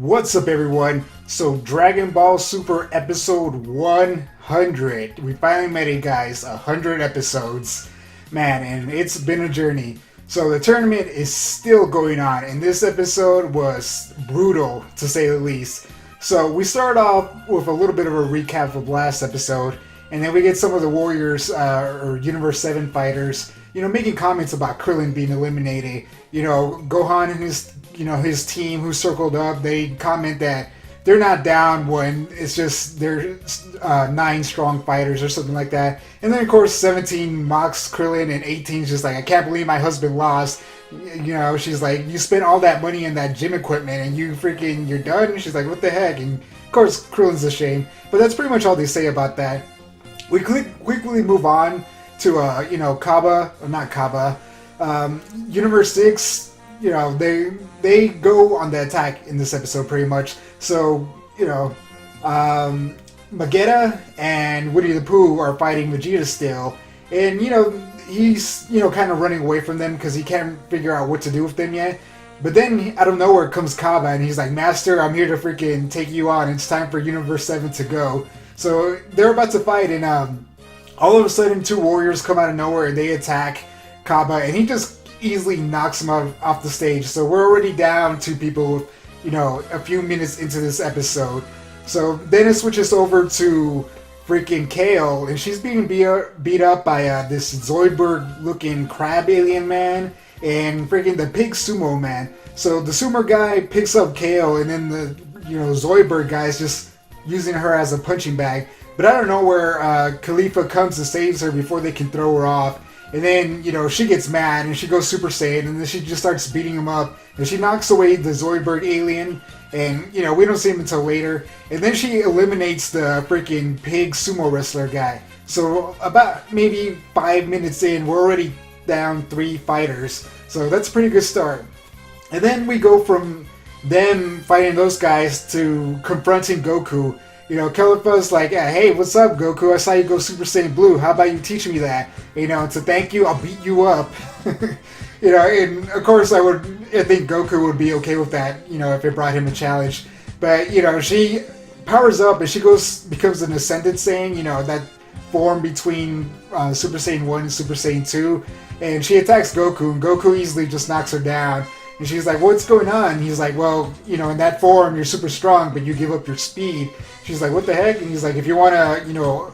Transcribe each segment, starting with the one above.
What's up, everyone? So, Dragon Ball Super episode 100. We finally made it, guys. 100 episodes. Man, and it's been a journey. So, the tournament is still going on, and this episode was brutal, to say the least. So, we start off with a little bit of a recap of last episode, and then we get some of the Warriors, or Universe 7 fighters, making comments about Krillin being eliminated. Gohan and his team who circled up, they comment that they're not down when it's just they're 9 strong fighters or something like that. And then of course 17 mocks Krillin and 18's just like, I can't believe my husband lost. She's like, you spent all that money in that gym equipment and you're done? And she's like, what the heck? And of course Krillin's ashamed. But that's pretty much all they say about that. We quickly move on to Kaba, or not Kaba, Universe 6. They go on the attack in this episode pretty much. So, Magetta and Woody the Pooh are fighting Vegeta still. And, he's, kind of running away from them because he can't figure out what to do with them yet. But then, out of nowhere comes Kaba and he's like, Master, I'm here to freaking take you on. It's time for Universe 7 to go. So, they're about to fight and, all of a sudden 2 warriors come out of nowhere and they attack Kaba. And he just easily knocks him off the stage. So we're already down 2 people, a few minutes into this episode. So then it switches over to freaking Kale, and she's being beat up by this Zoidberg-looking crab alien man and freaking the pig sumo man. So the sumo guy picks up Kale, and then the Zoidberg guy is just using her as a punching bag. But I don't know where Khalifa comes and saves her before they can throw her off. And then, she gets mad and she goes Super Saiyan and then she just starts beating him up. And she knocks away the Zoidberg alien and, we don't see him until later. And then she eliminates the freaking pig sumo wrestler guy. So about maybe 5 minutes in, we're already down 3 fighters. So that's a pretty good start. And then we go from them fighting those guys to confronting Goku. Califa's like, hey, what's up, Goku? I saw you go Super Saiyan Blue. How about you teach me that? To thank you, I'll beat you up. And of course I think Goku would be okay with that, if it brought him a challenge. But, she powers up and she becomes an Ascended Saiyan, that form between Super Saiyan 1 and Super Saiyan 2. And she attacks Goku, and Goku easily just knocks her down. And she's like, what's going on? And he's like, well, in that form, you're super strong, but you give up your speed. She's like, what the heck? And he's like, if you want to,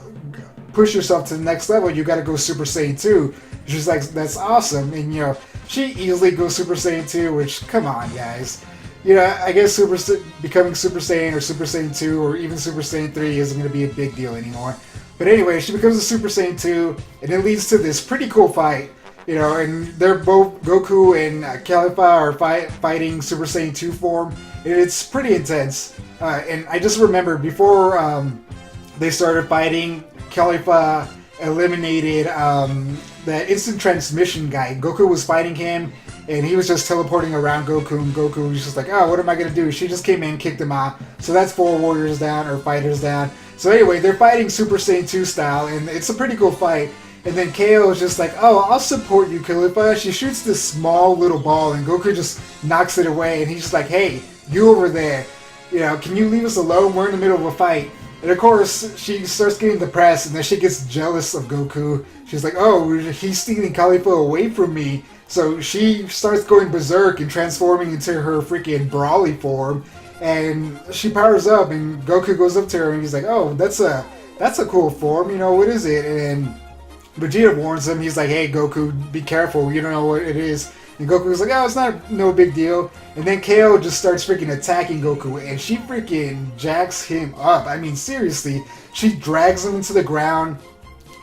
push yourself to the next level, you got to go Super Saiyan 2. She's like, that's awesome. And, she easily goes Super Saiyan 2, which, come on, guys. I guess becoming Super Saiyan or Super Saiyan 2 or even Super Saiyan 3 isn't going to be a big deal anymore. But anyway, she becomes a Super Saiyan 2, and it leads to this pretty cool fight. And they're both, Goku and Khalifa are fighting Super Saiyan 2 form. It's pretty intense. And I just remember before they started fighting, Khalifa eliminated that instant transmission guy. Goku was fighting him, and he was just teleporting around Goku, and Goku was just like, oh, what am I going to do? She just came in, kicked him out. So that's 4 warriors down, or fighters down. So anyway, they're fighting Super Saiyan 2 style, and it's a pretty cool fight. And then KO is just like, oh, I'll support you, Khalifa. She shoots this small little ball, and Goku just knocks it away. And he's just like, hey, you over there. Can you leave us alone? We're in the middle of a fight. And of course, she starts getting depressed, and then she gets jealous of Goku. She's like, oh, he's stealing Khalifa away from me. So she starts going berserk and transforming into her freaking Brawly form. And she powers up, and Goku goes up to her, and he's like, oh, that's a cool form. What is it? And Vegeta warns him. He's like, hey, Goku, be careful. You don't know what it is. And Goku's like, oh, it's no big deal. And then KO just starts freaking attacking Goku, and she freaking jacks him up. I mean, seriously. She drags him into the ground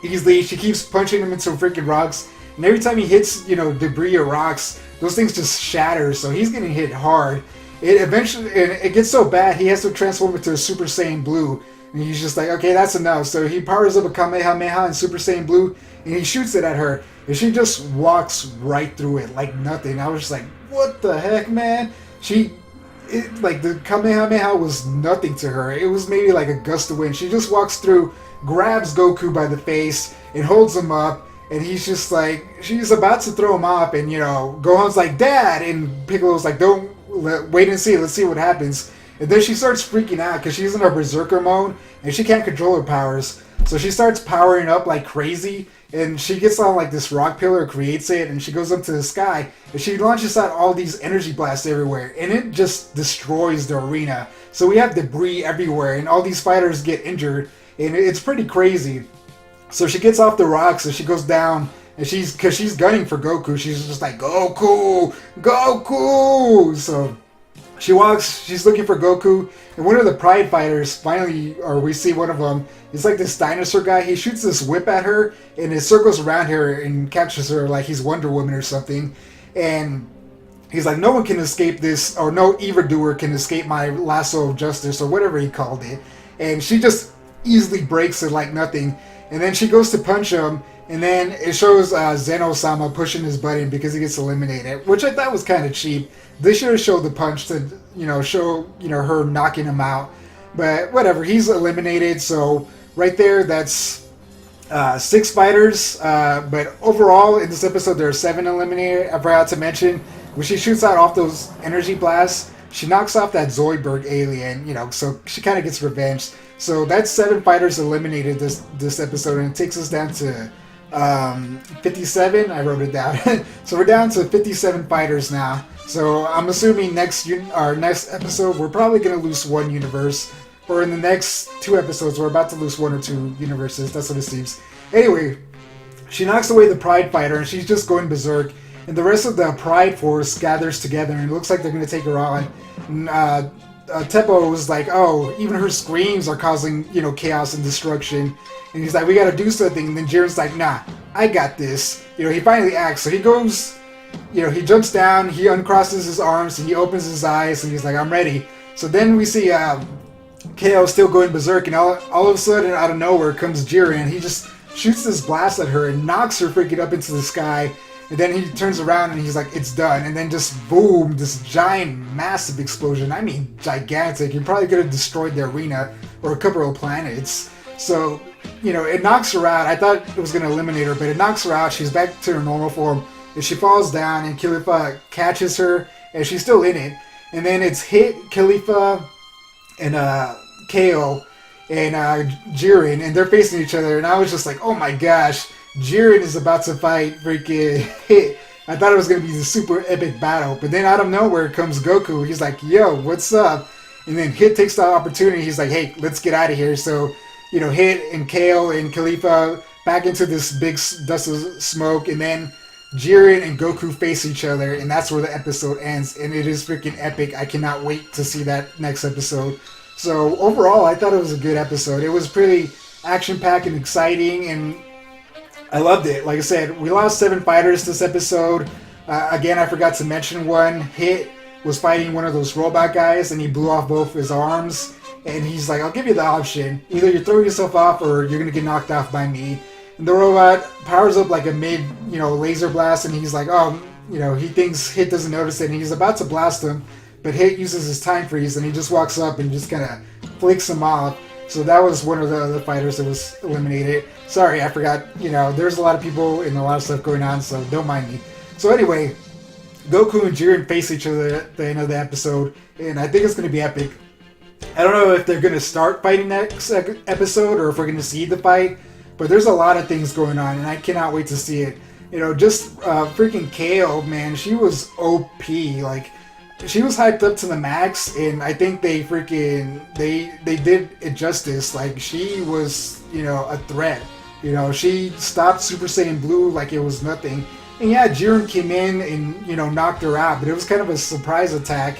easily. She keeps punching him into freaking rocks. And every time he hits, debris or rocks, those things just shatter. So he's getting hit hard. It gets so bad, he has to transform into a Super Saiyan Blue. And he's just like, okay, that's enough. So he powers up a Kamehameha in Super Saiyan Blue, and he shoots it at her. And she just walks right through it like nothing. I was just like, what the heck, man? The Kamehameha was nothing to her. It was maybe like a gust of wind. She just walks through, grabs Goku by the face, and holds him up. And he's just like, she's about to throw him off. And, Gohan's like, Dad! And Piccolo's like, wait and see. Let's see what happens. And then she starts freaking out because she's in her Berserker mode and she can't control her powers. So she starts powering up like crazy, and she gets on like this rock pillar, creates it, and she goes up to the sky, and she launches out all these energy blasts everywhere, and it just destroys the arena. So we have debris everywhere, and all these fighters get injured, and it's pretty crazy. So she gets off the rocks, and she goes down, and because she's gunning for Goku, she's just like, Goku, Goku! So she's looking for Goku, and one of the Pride fighters finally, or we see one of them, it's like this dinosaur guy. He shoots this whip at her, and it circles around her and captures her like he's Wonder Woman or something. And he's like, no one can escape this, or no evildoer can escape my lasso of justice, or whatever he called it. And she just easily breaks it like nothing. And then she goes to punch him, and then it shows Zeno-sama pushing his button because he gets eliminated, which I thought was kind of cheap. They should have showed the punch to, show, her knocking him out. But whatever, he's eliminated, so right there, that's 6 fighters. But overall, in this episode, there are 7 eliminated. I forgot to mention, when she shoots out off those energy blasts, she knocks off that Zoidberg alien, so she kind of gets revenge. So that's 7 fighters eliminated this episode, and it takes us down to 57. I wrote it down. So we're down to 57 fighters now. So I'm assuming next episode we're probably going to lose 1 universe, or in the next 2 episodes we're about to lose 1 or 2 universes. That's what it seems. Anyway, she knocks away the Pride fighter, and she's just going berserk. And the rest of the Pride force gathers together, and it looks like they're going to take her on. And, Teppo was like, oh, even her screams are causing, chaos and destruction. And he's like, we gotta do something. And then Jiren's like, nah, I got this. He finally acts. So he goes, he jumps down, he uncrosses his arms, and he opens his eyes, and he's like, I'm ready. So then we see KO still going berserk, and all of a sudden, out of nowhere, comes Jiren. He just shoots this blast at her and knocks her freaking up into the sky. And then he turns around and he's like, it's done. And then just boom, this giant, massive explosion. I mean, gigantic. He probably could have destroyed the arena or a couple of planets. So, it knocks her out. I thought it was going to eliminate her, but it knocks her out. She's back to her normal form. And she falls down, and Khalifa catches her, and she's still in it. And then it's Hit, Khalifa, and KO, and Jiren, and they're facing each other. And I was just like, oh my gosh. Jiren is about to fight freaking Hit. I thought it was going to be the super epic battle. But then out of nowhere comes Goku. He's like, yo, what's up? And then Hit takes the opportunity. He's like, hey, let's get out of here. So, Hit and KO and Khalifa back into this big dust of smoke. And then Jiren and Goku face each other. And that's where the episode ends. And it is freaking epic. I cannot wait to see that next episode. So overall, I thought it was a good episode. It was pretty action-packed and exciting, and I loved it. Like I said, we lost 7 fighters this episode. Again, I forgot to mention one. Hit was fighting one of those robot guys, and he blew off both his arms. And he's like, I'll give you the option. Either you throw yourself off, or you're going to get knocked off by me. And the robot powers up like a laser blast, and he's like, he thinks Hit doesn't notice it, and he's about to blast him. But Hit uses his time freeze, and he just walks up and just kind of flicks him off. So that was one of the other fighters that was eliminated. Sorry, I forgot. There's a lot of people and a lot of stuff going on, so don't mind me. So anyway, Goku and Jiren face each other at the end of the episode, and I think it's going to be epic. I don't know if they're going to start fighting next episode or if we're going to see the fight, but there's a lot of things going on, and I cannot wait to see it. Just freaking KO, man, she was OP. Like, she was hyped up to the max, and I think they did it justice. Like, she was, a threat. She stopped Super Saiyan Blue like it was nothing. And yeah, Jiren came in and, knocked her out, but it was kind of a surprise attack.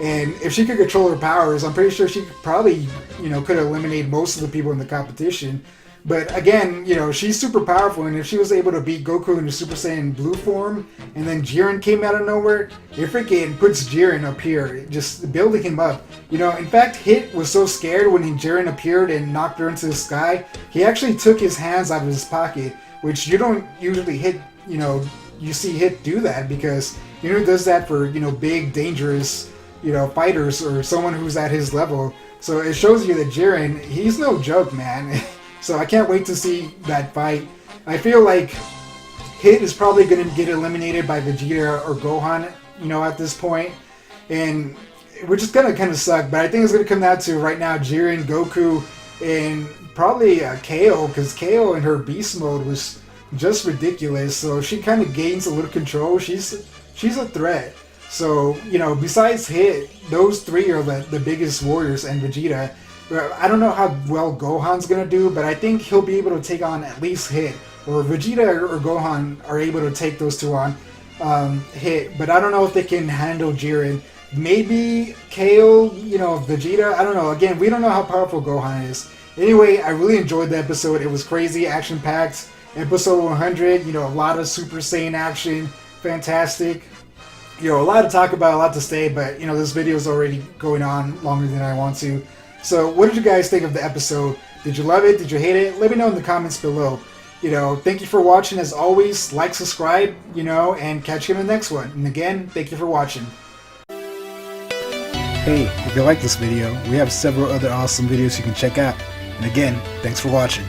And if she could control her powers, I'm pretty sure she probably, could eliminate most of the people in the competition. But again, she's super powerful, and if she was able to beat Goku in the Super Saiyan Blue form, and then Jiren came out of nowhere, it freaking puts Jiren up here, just building him up. In fact, Hit was so scared when Jiren appeared and knocked her into the sky, he actually took his hands out of his pocket, which you don't usually you see Hit do that, because, he does that for, big, dangerous, fighters or someone who's at his level. So it shows you that Jiren, he's no joke, man. So I can't wait to see that fight. I feel like Hit is probably going to get eliminated by Vegeta or Gohan, at this point. And which is gonna kind of suck. But I think it's gonna come down to right now Jiren, Goku, and probably KO, because KO in her beast mode was just ridiculous. So she kind of gains a little control. She's a threat. So, you know, besides Hit, those three are the biggest warriors, and Vegeta. I don't know how well Gohan's gonna do, but I think he'll be able to take on at least Hit, or Vegeta or Gohan are able to take those two on. Hit, but I don't know if they can handle Jiren. Maybe KO, you know, Vegeta, I don't know. Again, we don't know how powerful Gohan is. Anyway, I really enjoyed the episode. It was crazy, action-packed. Episode 100, you know, a lot of Super Saiyan action, fantastic. You know, a lot to talk about, a lot to say, but, you know, this video is already going on longer than I want to. So, what did you guys think of the episode? Did you love it? Did you hate it? Let me know in the comments below. You know, thank you for watching. As always, like, subscribe, you know, and catch you in the next one. And again, thank you for watching. Hey, if you like this video, we have several other awesome videos you can check out. And again, thanks for watching.